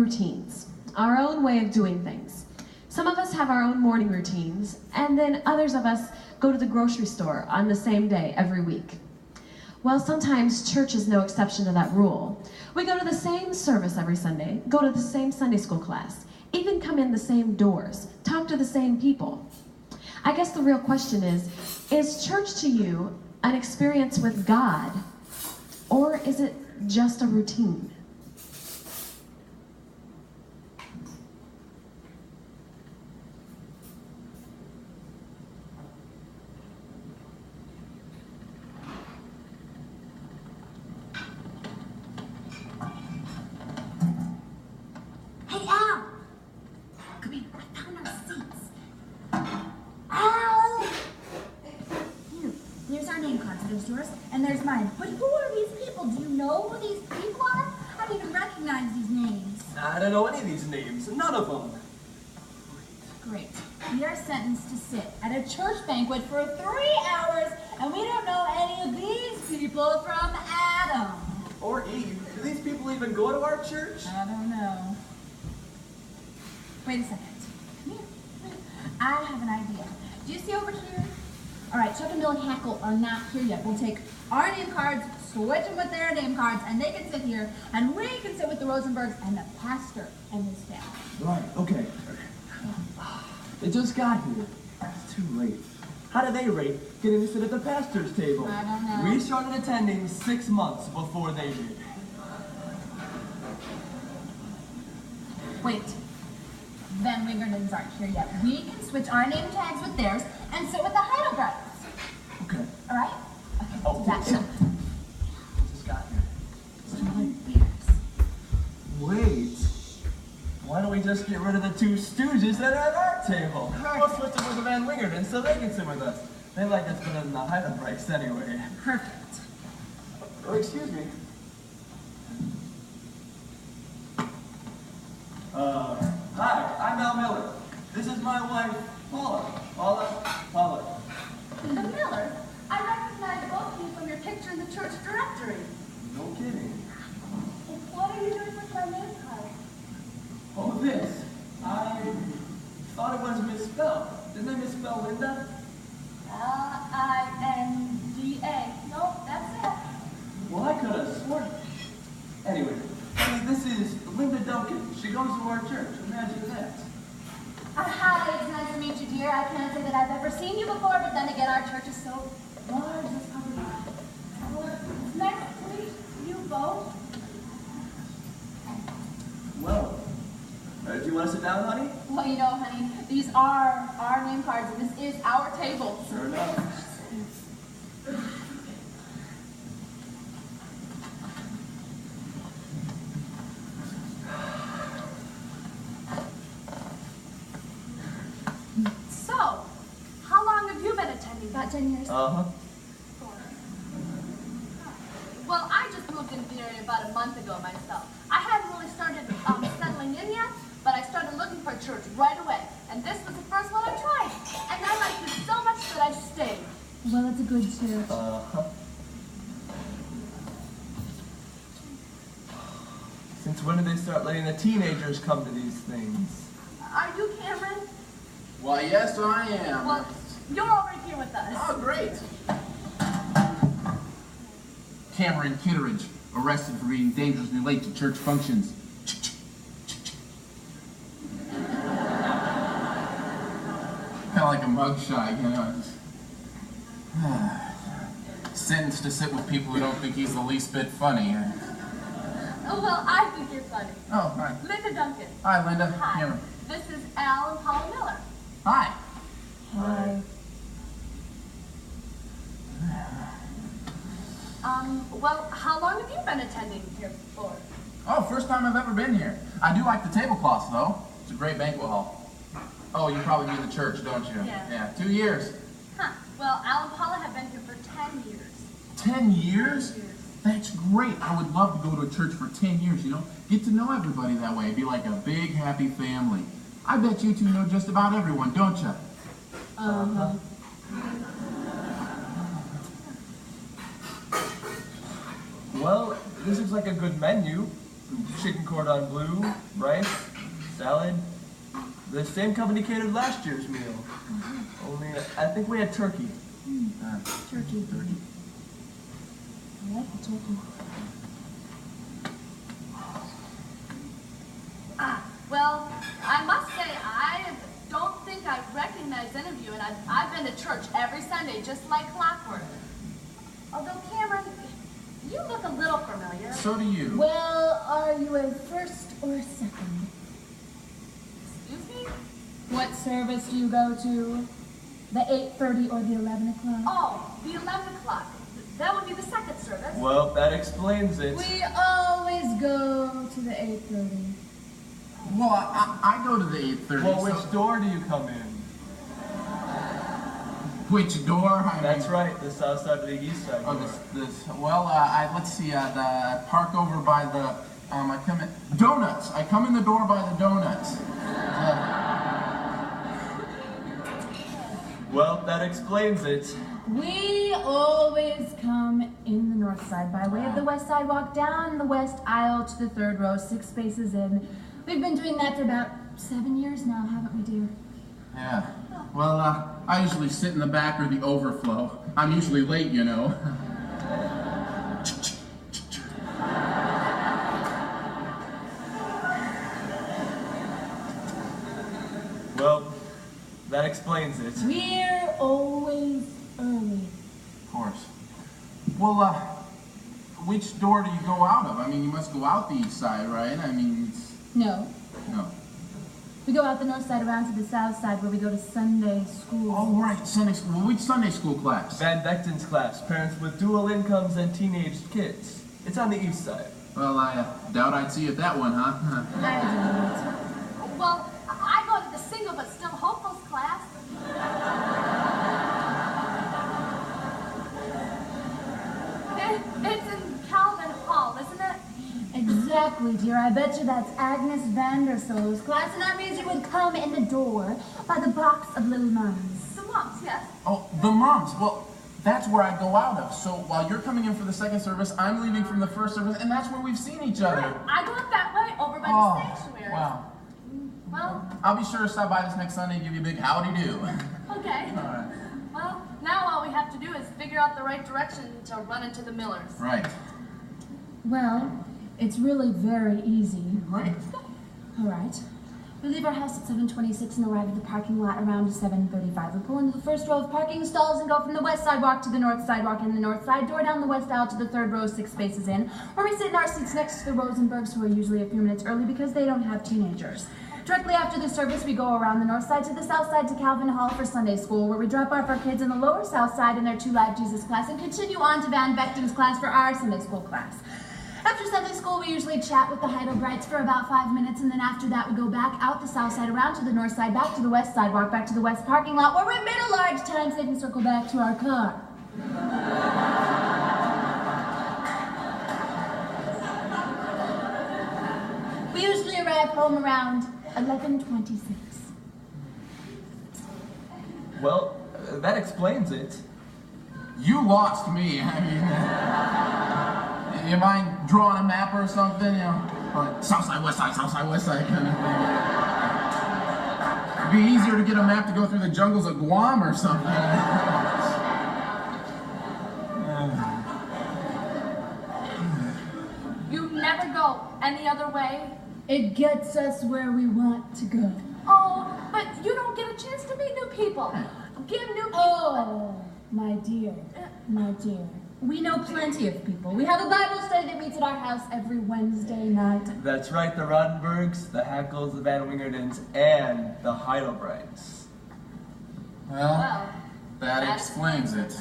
routines, our own way of doing things. Some of us have our own morning routines, and then others of us go to the grocery store on the same day every week. Well, sometimes church is no exception to that rule. We go to the same service every Sunday, go to the same Sunday school class, even come in the same doors, talk to the same people. I guess the real question is church to you an experience with God, or is it just a routine? Hey, Al! Come here, I found our seats. Al! Here's our name cards. There's yours, and there's mine. But who are these people? Do you know who these people are? I don't even recognize these names. I don't know any of these names. None of them. Great. We are sentenced to sit at a church banquet for 3 hours, and we don't know any of these people from Adam. Or Eve. Do these people even go to our church? I don't know. Wait a second. Come here. I have an idea. Do you see over here? All right, Chuck and Bill and Hackle are not here yet. We'll take our name cards, switch them with their name cards, and they can sit here, and we can sit with the Rosenbergs and the pastor and his family. Right, okay. They just got here. It's too late. How do they rate getting to sit at the pastor's table? I don't know. We started attending 6 months before they did. Wait. Van Wingerden's aren't here yet. We can switch our name tags with theirs and sit with the Heidelbergs. Okay. All right? Okay, Oh, do that. yeah. Just got here. It's too late. Wait. Why don't we just get rid of the 2 stooges that are at our table? We'll switch them with the Van Wingerden so they can sit with us. They like us better than the Heidelbergs anyway. Perfect. Oh, excuse me. Hi, I'm Al Miller. This is my wife, Paula. Paula. The Millers? I recognize both of you from your picture in the church directory. No kidding. What are you doing with my name card? Oh, this. I thought it was misspelled. Didn't I misspell Linda? Linda. Nope, that's it. Well, I could have sworn. Anyway, this is Linda Duncan. She goes to our church. Imagine that. Hi, it's nice to meet you, dear. I can't say that I've ever seen you before, but then again, our church is so large. It's nice to meet you both. Well, do you want to sit down, honey? Well, you know, honey, these are our name cards, and this is our table. Sure enough. So, how long have you been attending? About 10 years. Uh-huh. Well, I just moved into the area about a month ago myself. I hadn't really started settling in yet, but I started looking for a church right away. And this was the first one I tried. And I liked it so much that I stayed. Well, it's a good church. Uh-huh. Since when did they start letting the teenagers come to these things? Are you Cameron? Why, yes, I am. Well, you're over here with us. Oh, great. Cameron Kitteridge, arrested for being dangerously late to church functions. Kind of like a mugshot, you know. Sentenced to sit with people who don't think he's the least bit funny. Oh, well, I think you're funny. Oh, hi. Linda Duncan. Hi, Linda. Hi. Cameron. This is Al and Paula Miller. Hi. Hi. Well, how long have you been attending here for? Oh, first time I've ever been here. I do like the tablecloths, though. It's a great banquet hall. Oh, you probably mean the church, don't you? Yeah. Yeah, 2 years. Huh. Well, Al and Paula have been here for 10 years. 10 years? 10 years. That's great. I would love to go to a church for 10 years, you know? Get to know everybody that way. Be like a big, happy family. I bet you two know just about everyone, don't you? Uh-huh. Well, this looks like a good menu. chicken cordon bleu, rice, salad. The same company catered last year's meal. Only, I think we had turkey. Turkey. I like the turkey. Well, I must say, I don't think I recognize any of you, and I've been to church every Sunday, just like clockwork. Although, Cameron, you look a little familiar. So do you. Well, are you a first or a second? Excuse me? What service do you go to? The 8:30 or the 11 o'clock? Oh, the 11 o'clock. That would be the second service. Well, that explains it. We always go to the 8:30. Well, I go to the 8:30. Well, which door do you come in? Which door? That's right, the south side or the east side. Oh, door. let's see, the park over by the, I come in, donuts. I come in the door by the donuts. Well, that explains it. We always come in the north side by way of the west sidewalk, down the west aisle to the third row, 6 spaces in. We've been doing that for about 7 years now, haven't we, dear? Yeah. Well, I usually sit in the back or the overflow. I'm usually late, you know. Well, that explains it. We're always early. Of course. Well, which door do you go out of? I mean, you must go out the east side, right? I mean, No. no. We go out the north side around to the south side where we go to Sunday school. Oh, right, Sunday school. Which Sunday school class? Van Vechten's class, parents with dual incomes and teenage kids. It's on the east side. Well, I doubt I'd see you at that one, huh? I Well, I go to the single but still hopeless class. It's in Calvin Hall, isn't it? Exactly, dear. I bet you that's Agnes Vanderso's class, and that means you would come in the door by the box of little mums. The monks, yes. Oh, the moms. Well, that's where I go out of. So while you're coming in for the second service, I'm leaving from the first service, and that's where we've seen each other. Right. I go up that way, over by Oh, the sanctuary. wow. Well, I'll be sure to stop by this next Sunday and give you a big howdy-do. okay. All right. Well, now all we have to do is figure out the right direction to run into the Millers. Right. Well, it's really very easy. Great. All right. We leave our house at 7:26 and arrive at the parking lot around 7:35. We pull into the first row of parking stalls and go from the west sidewalk to the north sidewalk in the north side door down the west aisle to the third row, 6 spaces in, where we sit in our seats next to the Rosenbergs, who are usually a few minutes early because they don't have teenagers. Directly after the service, we go around the north side to the south side to Calvin Hall for Sunday school, where we drop off our kids in the lower south side in their 2 Live Jesus class and continue on to Van Vechten's class for our Sunday school class. After Sunday school, we usually chat with the Heidelbrights for about 5 minutes, and then after that, we go back out the south side, around to the north side, back to the west sidewalk, back to the west parking lot, where we've made a large time-saving circle back to our car. We usually arrive home around 11:26. Well, that explains it. You lost me. I mean, you mind drawing a map or something? You know, like south side, west side kind of thing. It'd be easier to get a map to go through the jungles of Guam or something. You never go any other way? It gets us where we want to go. Oh, but you don't get a chance to meet new people. Give new people. Oh, my dear, my dear. We know plenty of people. We have a Bible study that meets at our house every Wednesday night. That's right, the Rodenbergs, the Hackles, the Van Wingerdens, and the Heidelbrights. Well, Well, that that's- explains it.